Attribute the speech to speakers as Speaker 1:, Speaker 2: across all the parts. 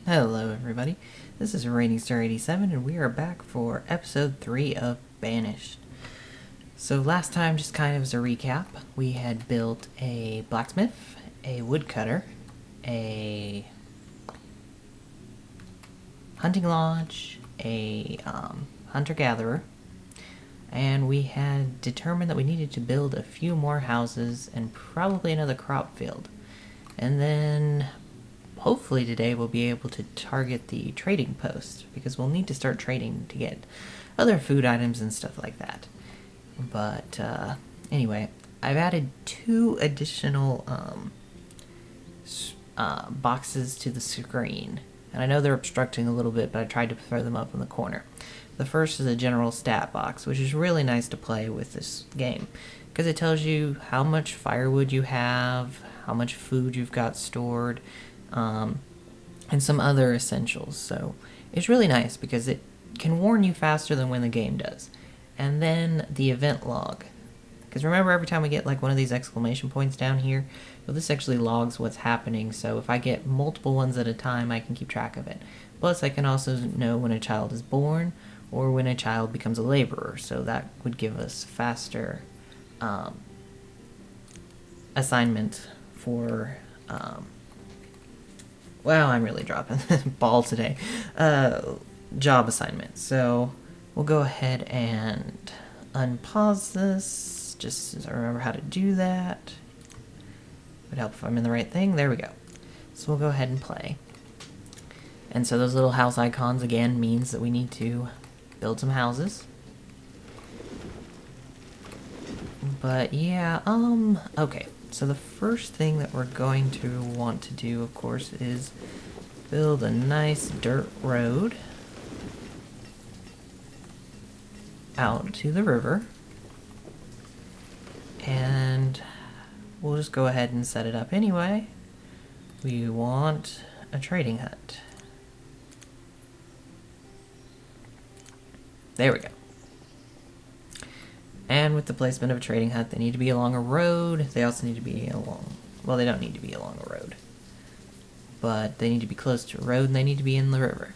Speaker 1: Hello everybody, this is RainyStar87 and we are back for episode 3 of Banished. So last time, just kind of as a recap, we had built a blacksmith, a woodcutter, a hunting lodge, a hunter-gatherer, and we had determined that we needed to build a few more houses and probably another crop field. And then hopefully today we'll be able to target the trading post, because we'll need to start trading to get other food items and stuff like that. But anyway, I've added 2 additional boxes to the screen. And I know they're obstructing a little bit, but I tried to throw them up in the corner. The first is a general stat box, which is really nice to play with this game, because it tells you how much firewood you have, how much food you've got stored, and some other essentials. So it's really nice because it can warn you faster than when the game does. And then the event log, because remember, every time we get like one of these exclamation points down here, well, this actually logs what's happening. So if I get multiple ones at a time, I can keep track of it. Plus I can also know when a child is born or when a child becomes a laborer, so that would give us faster assignment for wow, I'm really dropping the ball today. Job assignment. So we'll go ahead and unpause this, just so I remember how to do that. It would help if I'm in the right thing. There we go. So we'll go ahead and play. And so those little house icons again means that we need to build some houses. But yeah, okay. So the first thing that we're going to want to do, of course, is build a nice dirt road out to the river. And we'll just go ahead and set it up anyway. We want a trading hut. There we go. And with the placement of a trading hut, they need to be along a road. They also need to be along... well, they don't need to be along a road. But they need to be close to a road, and they need to be in the river.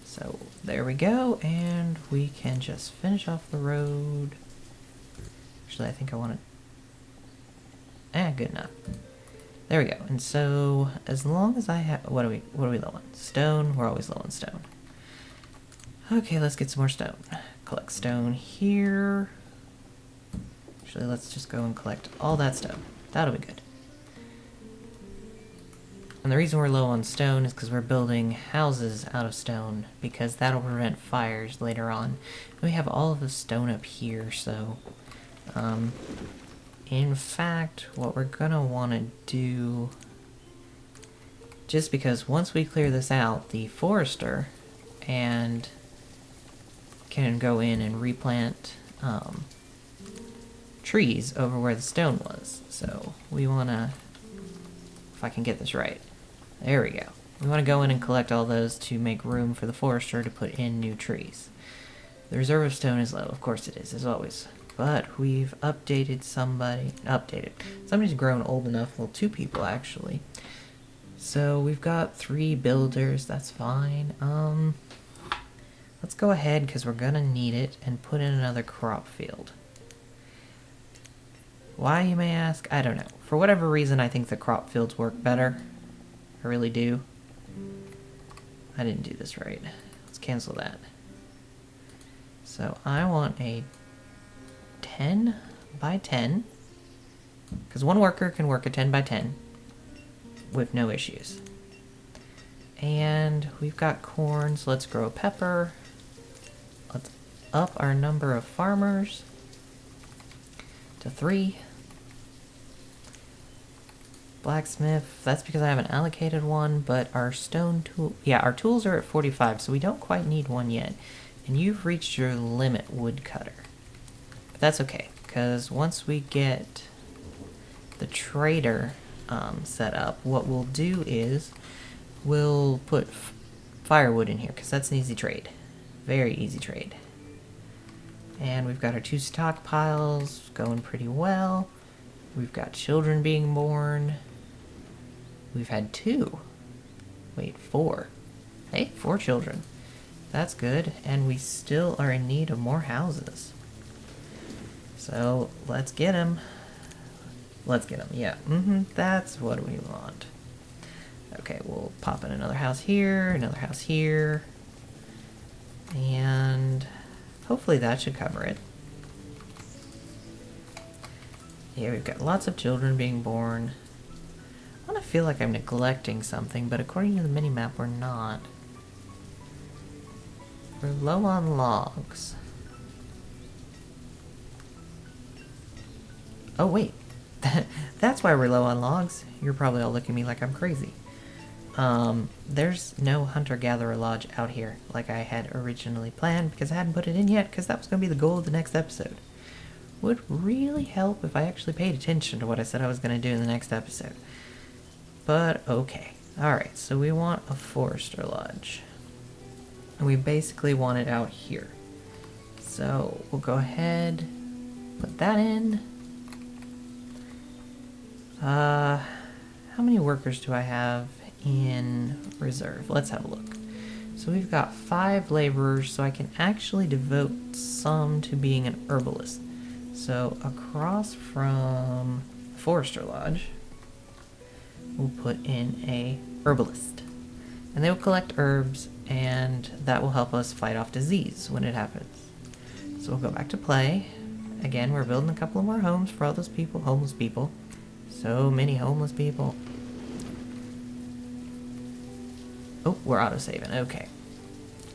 Speaker 1: So, there we go, and we can just finish off the road. Actually, I think I want to... good enough. There we go. And so, as long as I have... What are we low on? Stone? We're always low on stone. Okay, let's get some more stone. Collect stone here. Actually, let's just go and collect all that stone. That'll be good. And the reason we're low on stone is because we're building houses out of stone, because that'll prevent fires later on. And we have all of the stone up here, so... in fact, what we're gonna want to do... just because once we clear this out, the forester and... can go in and replant trees over where the stone was. So we want to, if I can get this right, there we go. We want to go in and collect all those to make room for the forester to put in new trees. The reserve of stone is low, of course it is, as always. But we've updated somebody's grown old enough, well, 2 people actually. So we've got 3 builders, that's fine. Let's go ahead, because we're gonna need it, and put in another crop field. Why, you may ask? I don't know. For whatever reason, I think the crop fields work better. I really do. I didn't do this right. Let's cancel that. So I want a 10 by 10, because one worker can work a 10 by 10 with no issues. And we've got corn, so let's grow pepper. Let's up our number of farmers to 3. Blacksmith, that's because I haven't allocated one, but our stone tool... yeah, our tools are at 45, so we don't quite need one yet. And you've reached your limit, woodcutter. But that's okay, because once we get the trader set up, what we'll do is we'll put firewood in here, because that's an easy trade. Very easy trade. And we've got our 2 stockpiles going pretty well. We've got children being born. We've had 2. Wait, 4. Hey, 4 children. That's good, and we still are in need of more houses. So, let's get them. Let's get them, yeah. That's what we want. Okay, we'll pop in another house here, and hopefully that should cover it. Yeah, we've got lots of children being born. I want to feel like I'm neglecting something, but according to the minimap, we're not. We're low on logs. Oh, wait. That's why we're low on logs. You're probably all looking at me like I'm crazy. There's no hunter-gatherer lodge out here like I had originally planned because I hadn't put it in yet because that was going to be the goal of the next episode. Would really help if I actually paid attention to what I said I was going to do in the next episode. But, okay. Alright, so we want a forester lodge. And we basically want it out here. So, we'll go ahead, put that in. How many workers do I have in reserve? Let's have a look. So we've got 5 laborers, so I can actually devote some to being an herbalist. So across from the Forester Lodge, we'll put in a herbalist. And they will collect herbs, and that will help us fight off disease when it happens. So we'll go back to play. Again, we're building a couple more homes for all those people, homeless people. So many homeless people. Oh, we're auto-saving. Okay.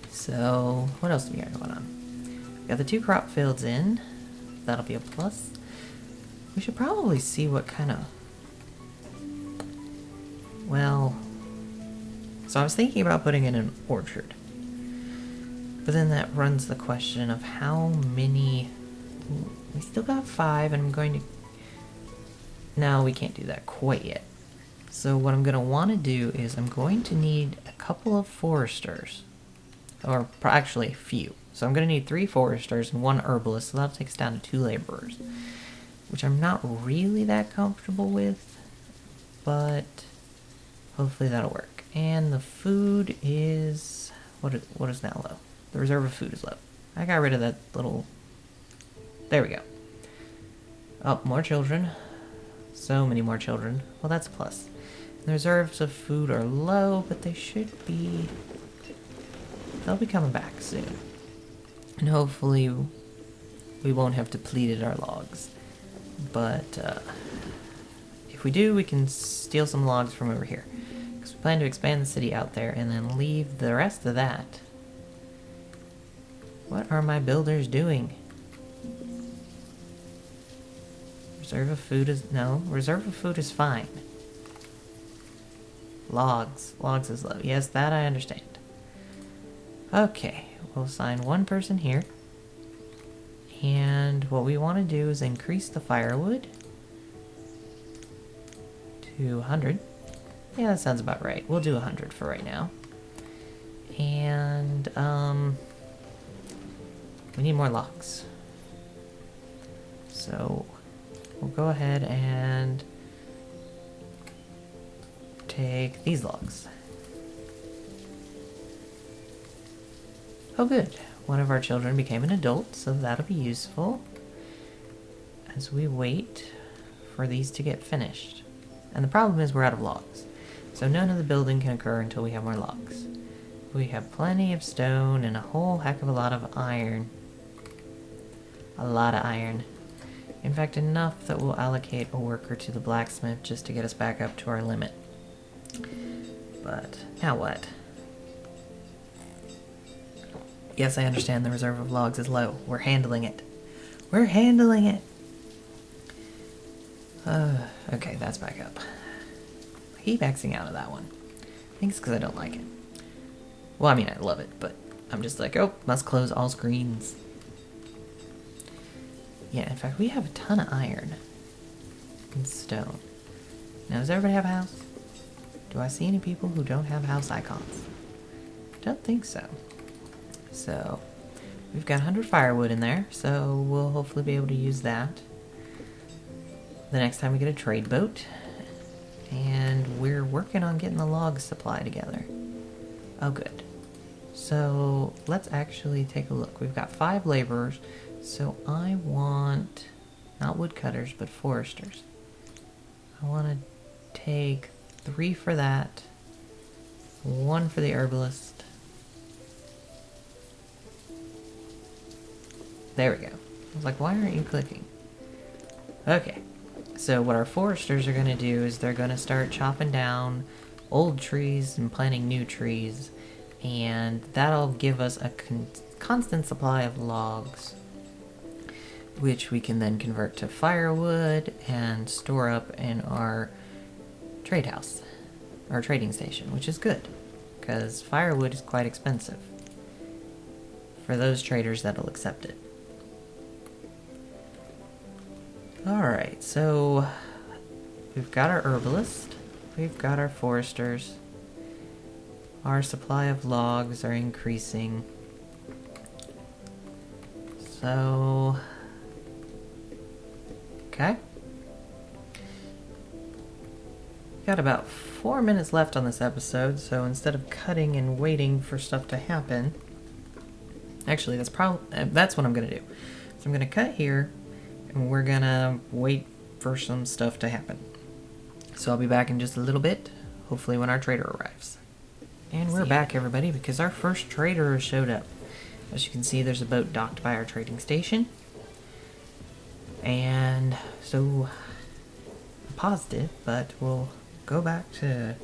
Speaker 1: So, what else do we got going on? We got the 2 crop fields in. That'll be a plus. We should probably see what kind of... Well... So I was thinking about putting in an orchard. But then that runs the question of how many... We still got 5, and I'm going to... No, we can't do that quite yet. So what I'm going to want to do is I'm going to need a couple of foresters. Or actually a few. So I'm going to need 3 foresters and 1 herbalist, so that'll take us down to 2 laborers. Which I'm not really that comfortable with, but hopefully that'll work. And the food is... What is now low? The reserve of food is low. I got rid of that little... There we go. Oh, more children. So many more children. Well, that's a plus. The reserves of food are low, but they should be... They'll be coming back soon. And hopefully we won't have depleted our logs. But if we do, we can steal some logs from over here. Because we plan to expand the city out there and then leave the rest of that. What are my builders doing? Reserve of food is... No, reserve of food is fine. Logs. Logs is low. Yes, that I understand. Okay, we'll assign 1 person here. And what we want to do is increase the firewood to 100. Yeah, that sounds about right. We'll do 100 for right now. And, we need more logs. So, we'll go ahead and take these logs. Oh good, one of our children became an adult, so that'll be useful as we wait for these to get finished. And the problem is we're out of logs, so none of the building can occur until we have more logs. We have plenty of stone and a whole heck of a lot of iron. A lot of iron. In fact, enough that we'll allocate a worker to the blacksmith just to get us back up to our limit. But, now what? Yes, I understand the reserve of logs is low. We're handling it. We're handling it! Okay, that's back up. I keep Xing out of that one. I think it's because I don't like it. Well, I mean, I love it, but I'm just like, oh, must close all screens. Yeah, in fact, we have a ton of iron and stone. Now, does everybody have a house? Do I see any people who don't have house icons? Don't think so. So, we've got 100 firewood in there, so we'll hopefully be able to use that the next time we get a trade boat. And we're working on getting the log supply together. Oh, good. So let's actually take a look. We've got 5 laborers. So I want, not woodcutters, but foresters. I want to take 3 for that. 1 for the herbalist. There we go. I was like, why aren't you clicking? Okay. So what our foresters are going to do is they're going to start chopping down old trees and planting new trees. And that'll give us a constant supply of logs, which we can then convert to firewood and store up in our trade house, our trading station, which is good, because firewood is quite expensive for those traders that'll accept it. Alright, so we've got our herbalist, we've got our foresters, our supply of logs are increasing, so okay. Got about 4 minutes left on this episode, so instead of cutting and waiting for stuff to happen, actually that's what I'm gonna do. So I'm gonna cut here, and we're gonna wait for some stuff to happen. So I'll be back in just a little bit, hopefully when our trader arrives. And we're back, everybody, because our first trader has showed up. As you can see, there's a boat docked by our trading station. And so I paused it, but we'll go back to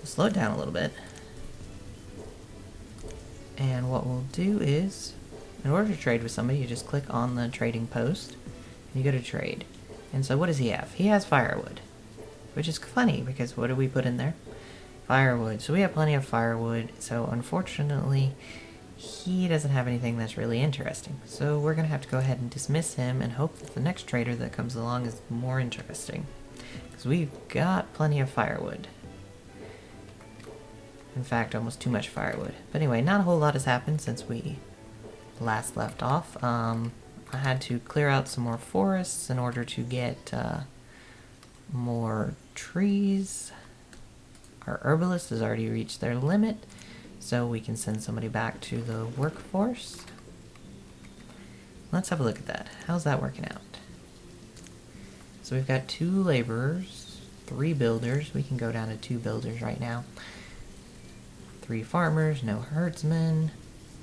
Speaker 1: slow it down a little bit. And what we'll do is, in order to trade with somebody, you just click on the trading post and you go to trade. And so what does he have? He has firewood, which is funny because what do we put in there? Firewood. So we have plenty of firewood. So unfortunately, he doesn't have anything that's really interesting. So we're going to have to go ahead and dismiss him and hope that the next trader that comes along is more interesting. Because we've got plenty of firewood. In fact, almost too much firewood. But anyway, not a whole lot has happened since we last left off. I had to clear out some more forests in order to get more trees. Our herbalist has already reached their limit, so we can send somebody back to the workforce. Let's have a look at that. How's that working out? So we've got 2 laborers, 3 builders. We can go down to 2 builders right now. 3 farmers, no herdsmen.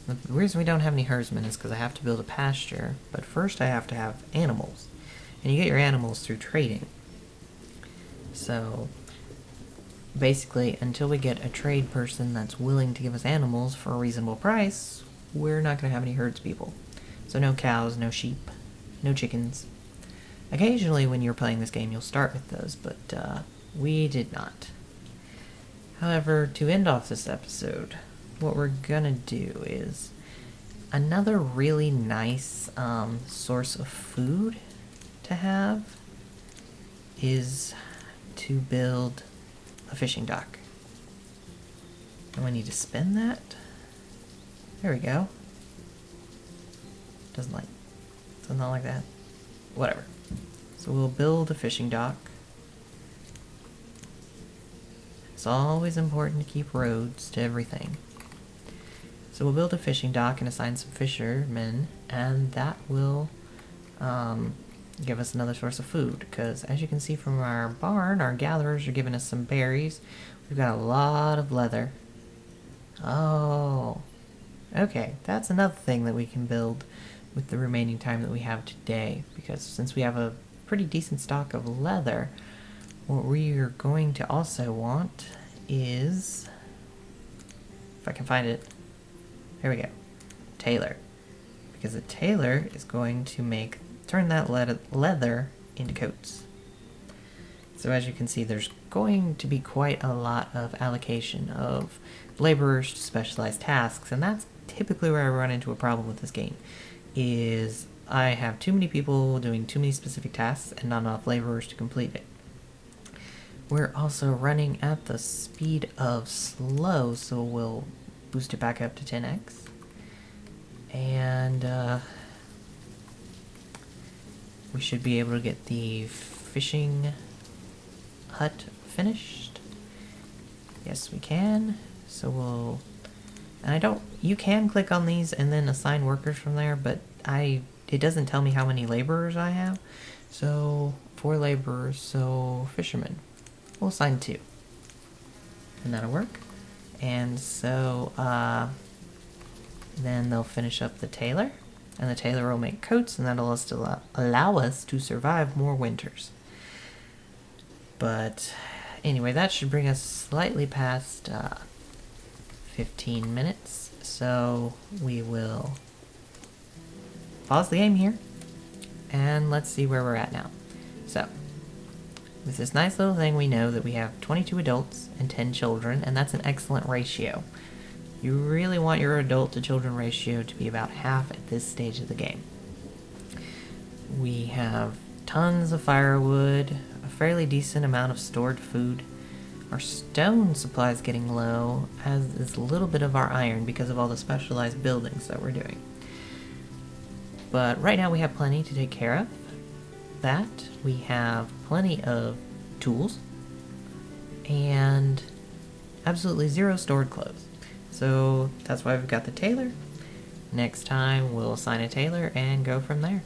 Speaker 1: The reason we don't have any herdsmen is because I have to build a pasture, but first I have to have animals. And you get your animals through trading. So basically, until we get a trade person that's willing to give us animals for a reasonable price, we're not going to have any herds people. So no cows, no sheep, no chickens. Occasionally when you're playing this game you'll start with those, but we did not. However, to end off this episode, what we're gonna do is another really nice source of food to have is to build a fishing dock. And we need to spin that. There we go. Doesn't like that. Whatever. So we'll build a fishing dock. It's always important to keep roads to everything. So we'll build a fishing dock and assign some fishermen, and that will give us another source of food, because as you can see from our barn, our gatherers are giving us some berries. We've got a lot of leather. Oh, okay, that's another thing that we can build with the remaining time that we have today, because since we have a pretty decent stock of leather, what we are going to also want is, if I can find it, here we go, tailor. Because a tailor is going to turn that leather into coats. So as you can see, there's going to be quite a lot of allocation of laborers to specialized tasks, and that's typically where I run into a problem with this game, is I have too many people doing too many specific tasks and not enough laborers to complete it. We're also running at the speed of slow, so we'll boost it back up to 10x. And we should be able to get the fishing hut finished? Yes, we can. So we'll... And I don't... You can click on these and then assign workers from there, but it doesn't tell me how many laborers I have. So, 4 laborers, so fishermen. We'll assign 2. And that'll work. And so, then they'll finish up the tailor. And the tailor will make coats, and that'll allow us to survive more winters. But anyway, that should bring us slightly past 15 minutes. So we will pause the game here, and let's see where we're at now. So, with this nice little thing, we know that we have 22 adults and 10 children, and that's an excellent ratio. You really want your adult to children ratio to be about half at this stage of the game. We have tons of firewood, a fairly decent amount of stored food. Our stone supply is getting low, as is a little bit of our iron because of all the specialized buildings that we're doing. But right now we have plenty to take care of. That, we have plenty of tools, and absolutely 0 stored clothes. So that's why we've got the tailor. Next time we'll assign a tailor and go from there.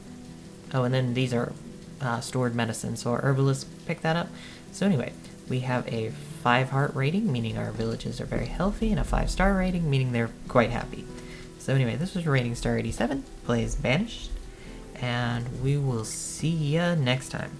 Speaker 1: Oh, and then these are stored medicine, so our herbalists pick that up. So anyway, we have a 5 heart rating, meaning our villages are very healthy, and a 5-star rating, meaning they're quite happy. So anyway, this was Rating Star 87, plays Banished, and we will see ya next time.